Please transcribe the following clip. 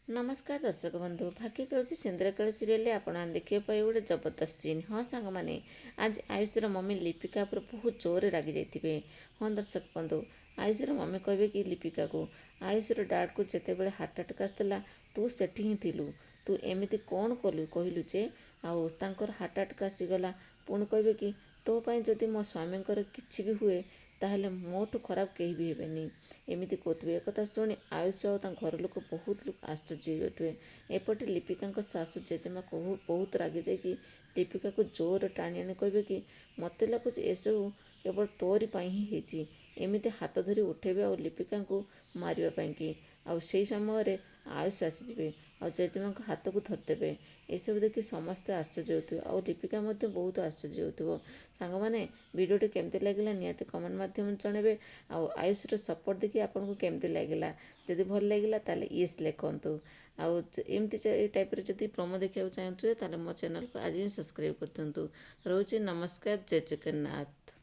नमस्कार दर्शक बंधु भाग्य करुच्ची सिंदरकला सीरियल आपण देखिए पाए गोटे जबरदस्त सीन। हाँ सांग मैंने आज आयुषर मम्मी लिपिका पर बहुत जोर रागी जाइए। हाँ दर्शक बंधु आयुषर मम्मी कहे कि लिपिका को आयुषर डाड को जिते बड़े हार्ट अटैक आसला तू सेठी ही थिलु, तू एमती कौन कलु कहलु जे आउ तांकर हार्ट अटैक आसीगला। पुणी कहे कि तो पाई जदि मो स्वामींकर किछि भी हुए ताहले मोठू खराब कहीं भी हेबेनी एमती कहते। एक शुणी आयुष और घर लोक बहुत लोग आश्चर्य होते। एपटे लिपिका शाशु जेजेमा बहुत रागी जाकि लिपिका को जोर टाणी आनी कहे कि मत लगुच एसबू केवल तोरी ही होती एमती हाथ धरी उठेबे और लिपिका को मारिबा कि आउ से समय आयुष आसीजे और जेजेमा हाथ को धरदेवे। एसबू देखि समस्ते आश्चर्य होते और लिपिका बहुत आश्चर्य होते। सांग मैंने वीडियोटी केमती लगे निहाती कमेंट माध्यम जनइबे। आयुषर सपोर्ट देखिए आपको केमती लगे जदि भल लगे ताले येस लिखतु। आउ एमती टाइप जब प्रोमो देखा चाहते हैं ताले मो चैनल को आज ही सब्सक्राइब कर दिंतु। रोचे नमस्कार, जय जगन्नाथ।